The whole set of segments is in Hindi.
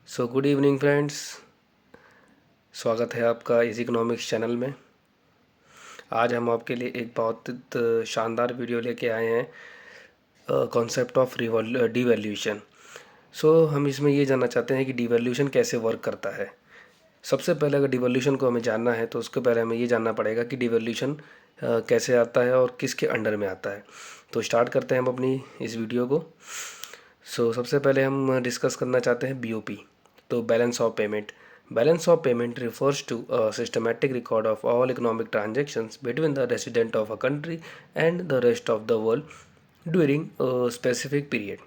So good evening friends. स्वागत है आपका इजी इकोनॉमिक्स चैनल में। आज हम आपके लिए एक बहुत शानदार वीडियो लेके आए हैं कॉन्सेप्ट ऑफ डिवैल्यूशन। हम इसमें ये जानना चाहते हैं कि डिवैल्यूशन कैसे वर्क करता है। सबसे पहले अगर डिवैल्यूशन को हमें जानना है तो उसके पहले हमें ये जानना पड़ेगा कि डिवैल्यूशन कैसे आता है और किसके अंडर में आता है। तो स्टार्ट करते हैं हम अपनी इस वीडियो को। सबसे पहले हम डिस्कस करना चाहते हैं बीओपी। तो balance of payment. Balance of payment refers to a systematic record of all economic transactions between the resident of a country and the rest of the world during a specific period.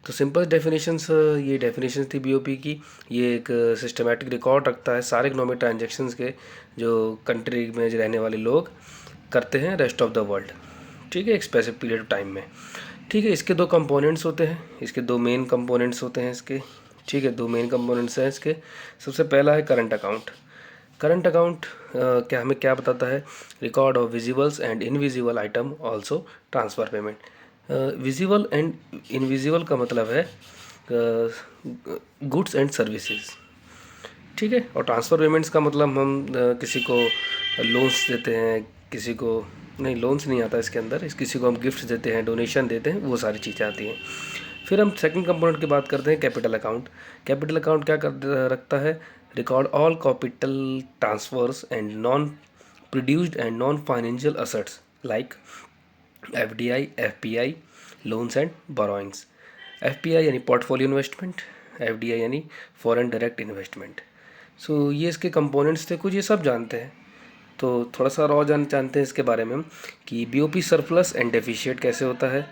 तो सिंपल डेफिनेशंस ये डेफिनेशंस थी बीओपी की। ये एक सिस्टमेटिक रिकॉर्ड रखता है सारे इकोनॉमिक ट्रांजेक्शन्स के जो कंट्री में जो रहने वाले लोग करते हैं रेस्ट ऑफ द वर्ल्ड। ठीक है, एक स्पेसिफिक पीरियड ऑफ टाइम में। ठीक है, इसके दो कंपोनेंट्स होते हैं, इसके दो मेन कंपोनेंट्स होते हैं इसके। ठीक है, दो मेन कंपोनेंट्स हैं इसके। सबसे पहला है करंट अकाउंट। करंट अकाउंट क्या हमें क्या बताता है? Record of visibles and invisible item also transfer payment. Visible and invisible का मतलब है गुड्स एंड सर्विसेज। ठीक है, और ट्रांसफ़र पेमेंट्स का मतलब हम किसी को लोन्स देते हैं, किसी को नहीं, लोन्स नहीं आता इसके अंदर, किसी को हम गिफ्ट देते हैं, डोनेशन देते हैं, वो सारी चीज़ें आती हैं। फिर हम सेकंड कंपोनेंट की बात करते हैं, कैपिटल अकाउंट। कैपिटल अकाउंट क्या रखता है? Record all capital transfers and non produced and non financial assets like FDI, FPI, loans and borrowings. FPI यानी पोर्टफोलियो इन्वेस्टमेंट, एफडीआई यानी फॉरेन डायरेक्ट इन्वेस्टमेंट। ये इसके कंपोनेंट्स थे कुछ, ये सब जानते हैं। तो थोड़ा सा और जानते हैं इसके बारे में हम कि बीओपी सरप्लस एंड डेफिशिएट कैसे होता है।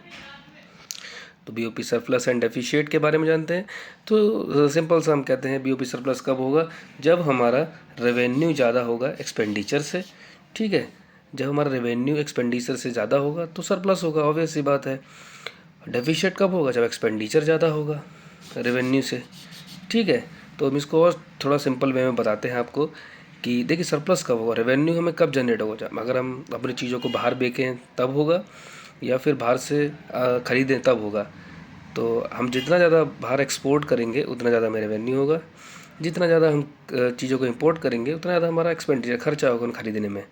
तो बीओपी सरप्लस एंड डेफिशिएट के बारे में जानते हैं। तो सिंपल सा हम कहते हैं बीओपी सरप्लस कब होगा? जब हमारा रेवेन्यू ज़्यादा होगा एक्सपेंडिचर से। ठीक है, जब हमारा रेवेन्यू एक्सपेंडिचर से ज़्यादा होगा तो सरप्लस होगा, ऑब्वियस सी बात है। डेफिशिएट कब होगा? जब एक्सपेंडिचर ज़्यादा होगा रेवेन्यू से। ठीक है, तो हम इसको और थोड़ा सिंपल वे में बताते हैं आपको कि देखिए सरप्लस कब होगा, रेवेन्यू हमें कब जनरेट होगा? अगर हम अपनी चीज़ों को बाहर बेचें तब होगा, या फिर बाहर से ख़रीदें तब होगा। तो हम जितना ज़्यादा बाहर एक्सपोर्ट करेंगे उतना ज़्यादा हमें रेवेन्यू होगा, जितना ज़्यादा हम चीज़ों को इंपोर्ट करेंगे उतना ज़्यादा हमारा एक्सपेंडिचर खर्चा होगा उन खरीदने में।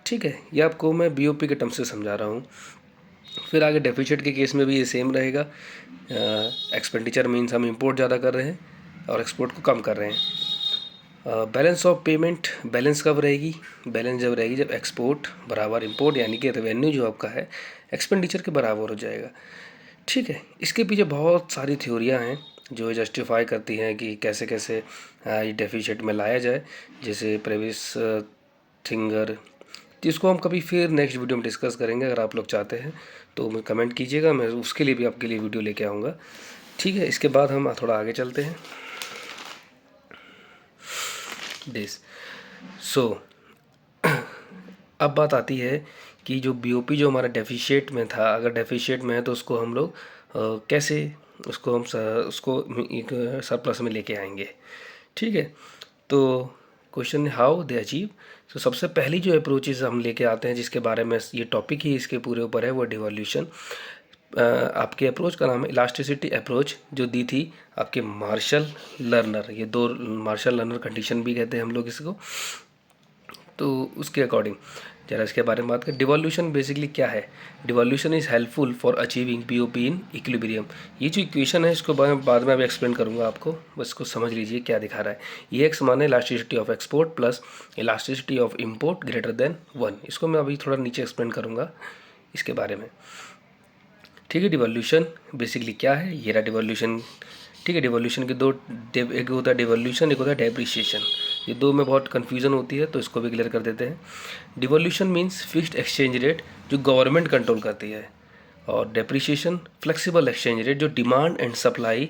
ठीक है, ये आपको मैं बीओपी के टर्म से समझा रहा हूँ। फिर आगे डेफिसिट के केस में भी ये सेम रहेगा। एक्सपेंडिचर मीन्स हम इंपोर्ट ज़्यादा कर रहे हैं और एक्सपोर्ट को कम कर रहे हैं। बैलेंस ऑफ पेमेंट, बैलेंस कब रहेगी? बैलेंस जब रहेगी जब एक्सपोर्ट बराबर इंपोर्ट, यानी कि रेवेन्यू जो आपका है एक्सपेंडिचर के बराबर हो जाएगा। ठीक है, इसके पीछे बहुत सारी थ्योरियाँ हैं जो जस्टिफाई करती हैं कि कैसे कैसे ये डेफिसिट में लाया जाए, जैसे प्रेविस थिंगर, जिसको हम कभी फिर नेक्स्ट वीडियो में डिस्कस करेंगे। अगर आप लोग चाहते हैं तो मैं कमेंट कीजिएगा, मैं उसके लिए भी आपके लिए वीडियो लेके आऊँगा। ठीक है, इसके बाद हम थोड़ा आगे चलते हैं। दिस अब बात आती है कि जो बीओपी जो हमारा डेफिशिएट में था, अगर डेफिशिएट में है तो उसको हम लोग कैसे उसको एक सरप्लस में लेके आएंगे। ठीक है, तो क्वेश्चन हाउ दे अचीव। तो सबसे पहली जो अप्रोचेज हम लेके आते हैं, जिसके बारे में ये टॉपिक ही इसके पूरे ऊपर है, वो डिवॉल्यूशन। आपके अप्रोच का नाम है इलास्टिसिटी अप्रोच, जो दी थी आपके मार्शल लर्नर। ये दो मार्शल लर्नर कंडीशन भी कहते हैं हम लोग इसको। तो उसके अकॉर्डिंग जरा इसके बारे में बात करें। डिवॉल्यूशन बेसिकली क्या है? डिवॉल्यूशन is helpful for achieving BOP in equilibrium. ये जो इक्वेशन है इसको बाद में अभी एक्सप्लेन करूँगा आपको, बस इसको समझ लीजिए क्या दिखा रहा है। ये एक्स माने elasticity of export plus elasticity of import greater than 1। इसको मैं अभी थोड़ा नीचे एक्सप्लेन करूँगा इसके बारे में। ठीक है, डिवॉल्यूशन बेसिकली क्या है? ये रहा डिवॉल्यूशन। ठीक है, डिवॉल्यूशन के दो, एक होता है डिवॉल्यूशन, एक होता है डेप्रिसिएशन। ये दो में बहुत कन्फ्यूज़न होती है, तो इसको भी क्लियर कर देते हैं। डिवॉल्यूशन मीन्स फिक्स्ड एक्सचेंज रेट जो गवर्नमेंट कंट्रोल करती है, और डेप्रिसिएशन फ्लेक्सिबल एक्सचेंज रेट जो डिमांड एंड सप्लाई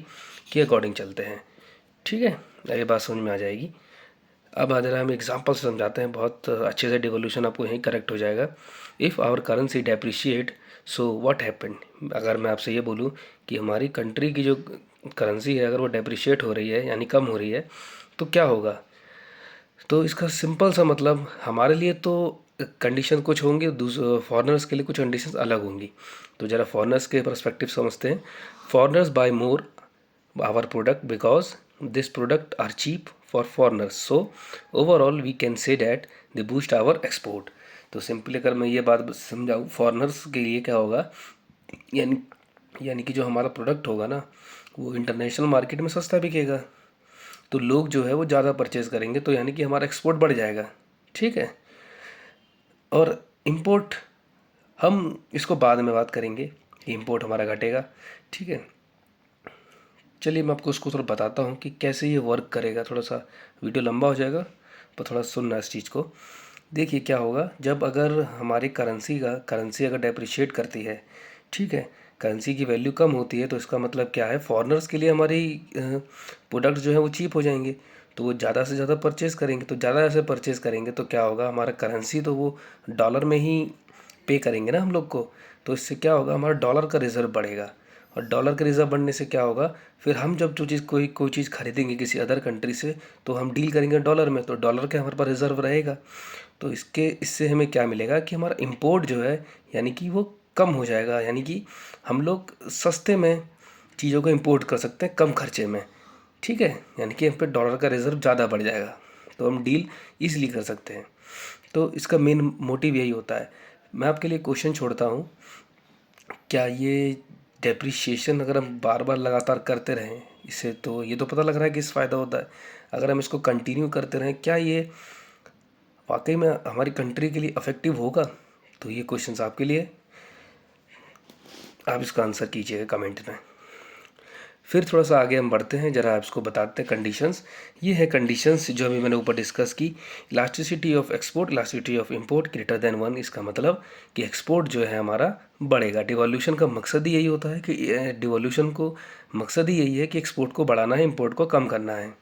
के अकॉर्डिंग चलते हैं। ठीक है, ये बात समझ में आ जाएगी। अब जरा हम एग्जाम्पल से समझाते हैं, बहुत अच्छे से डिवोल्यूशन आपको यहीं करेक्ट हो जाएगा। If our currency depreciate so what happened. अगर मैं आपसे ये बोलूँ कि हमारी कंट्री की जो करेंसी है अगर वो डेप्रिशिएट हो रही है यानी कम हो रही है तो क्या होगा? तो इसका सिंपल सा मतलब, हमारे लिए तो कंडीशन कुछ होंगी, फॉरेनर्स के लिए कुछ कंडीशंस अलग होंगी। तो ज़रा फॉरेनर्स के पर्सपेक्टिव समझते हैं। Foreigners buy more our product because this product are cheap for foreigners. So overall we can say that they boost our export. तो सिंपली अगर मैं ये बात समझाऊँ फॉरेनर्स के लिए क्या होगा, यानी यानी कि जो हमारा प्रोडक्ट होगा ना वो इंटरनेशनल मार्केट में सस्ता बिकेगा, तो लोग जो है वो ज़्यादा परचेज़ करेंगे, तो यानी कि हमारा एक्सपोर्ट बढ़ जाएगा। ठीक है। और इम्पोर्ट हम इसको बाद में बात करेंगे कि इम्पोर्ट हमारा घटेगा। ठीक है। चलिए मैं आपको उसको थोड़ा बताता हूँ कि कैसे ये वर्क करेगा। थोड़ा सा वीडियो लंबा हो जाएगा पर थोड़ा सुनना इस चीज़ को। देखिए क्या होगा जब अगर हमारी करेंसी अगर डेप्रिशिएट करती है, ठीक है, करेंसी की वैल्यू कम होती है, तो इसका मतलब क्या है, फॉरेनर्स के लिए हमारी प्रोडक्ट जो है वो चीप हो जाएंगे, तो वो ज़्यादा से ज़्यादा परचेज़ करेंगे। तो ज़्यादा ऐसे परचेज़ करेंगे तो क्या होगा, हमारा करेंसी तो वो डॉलर में ही पे करेंगे ना हम लोग को, तो इससे क्या होगा, हमारा डॉलर का रिज़र्व बढ़ेगा। और डॉलर का रिज़र्व बढ़ने से क्या होगा, फिर हम जब जो चीज़ कोई चीज़ खरीदेंगे किसी अदर कंट्री से, तो हम डील करेंगे डॉलर में, तो डॉलर का हमारे पास रिज़र्व रहेगा। तो इससे हमें क्या मिलेगा कि हमारा इंपोर्ट जो है यानी कि वो कम हो जाएगा, यानी कि हम लोग सस्ते में चीज़ों को इंपोर्ट कर सकते हैं कम खर्चे में। ठीक है, यानी कि हम पे डॉलर का रिज़र्व ज़्यादा बढ़ जाएगा, तो हम डील ईज़िली कर सकते हैं। तो इसका मेन मोटिव यही होता है। मैं आपके लिए क्वेश्चन छोड़ता हूँ, क्या ये डेप्रिसिएशन अगर हम बार बार लगातार करते रहें, इससे तो ये तो पता लग रहा है कि इस फ़ायदा होता है, अगर हम इसको कंटिन्यू करते रहें, क्या ये वाकई में हमारी कंट्री के लिए अफेक्टिव होगा? तो ये क्वेश्चंस आपके लिए, आप इसका आंसर कीजिएगा कमेंट में। फिर थोड़ा सा आगे हम बढ़ते हैं, ज़रा आप इसको बताते हैं कंडीशंस। ये है कंडीशंस जो अभी मैंने ऊपर डिस्कस की। Elasticity of export, elasticity of import greater than 1, इसका मतलब कि एक्सपोर्ट जो है हमारा बढ़ेगा। डिवॉल्यूशन का मकसद ही यही होता है कि डिवॉल्यूशन को मकसद ही यही है कि एक्सपोर्ट को बढ़ाना है, इम्पोर्ट को कम करना है।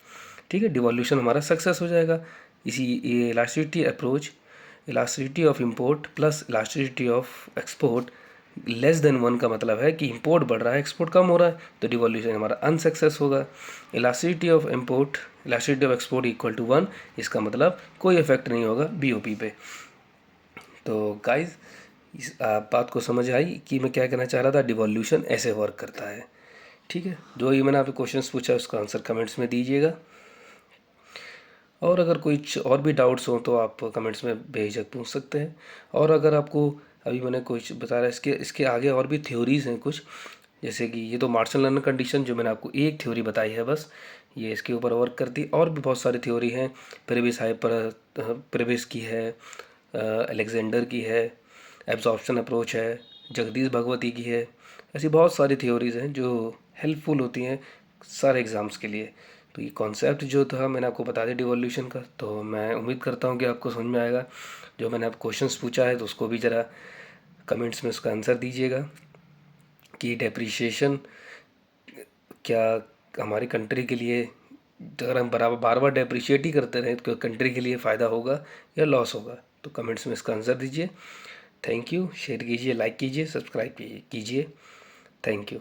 ठीक है, डिवॉल्यूशन हमारा सक्सेस हो जाएगा। ये elasticity approach, elasticity of import plus elasticity of export less than 1 का मतलब है कि इंपोर्ट बढ़ रहा है, एक्सपोर्ट कम हो रहा है, तो डिवॉल्यूशन हमारा अनसक्सेस होगा। Elasticity of import, elasticity of export equal to 1, इसका मतलब कोई इफेक्ट नहीं होगा बीओपी पे। तो गाइज इस बात को समझ आई कि मैं क्या कहना चाह रहा था, डिवॉल्यूशन ऐसे वर्क करता है। ठीक है, जो ये मैंने आपसे क्वेश्चंस पूछा उसका आंसर कमेंट्स में दीजिएगा, और अगर कोई और भी डाउट्स हो तो आप कमेंट्स में बेझिझक पूछ सकते हैं। और अगर आपको अभी मैंने कुछ बताया, इसके इसके आगे और भी थ्योरीज़ हैं कुछ, जैसे कि ये तो मार्शल लर्नर कंडीशन जो मैंने आपको एक थ्योरी बताई है बस, ये इसके ऊपर वर्क करती है। और भी बहुत सारी थ्योरी हैं, प्रेविस की है, अलेक्जेंडर की है, एब्जॉर्प्शन अप्रोच है, जगदीश भगवती की है। ऐसी बहुत सारी थ्योरीज़ हैं जो हेल्पफुल होती हैं सारे एग्ज़ाम्स के लिए। तो ये कॉन्सेप्ट जो था मैंने आपको बता दिया डिवोल्यूशन का, तो मैं उम्मीद करता हूँ कि आपको समझ में आएगा। जो मैंने आपको क्वेश्चंस पूछा है तो उसको भी ज़रा कमेंट्स में उसका आंसर दीजिएगा कि डेप्रिसिएशन क्या हमारी कंट्री के लिए, अगर हम बराबर बार बार डेप्रिशिएट ही करते रहें तो कंट्री के लिए फ़ायदा होगा या लॉस होगा, तो कमेंट्स में इसका आंसर दीजिए। थैंक यू, शेयर कीजिए, लाइक कीजिए, सब्सक्राइब कीजिए। Thank you.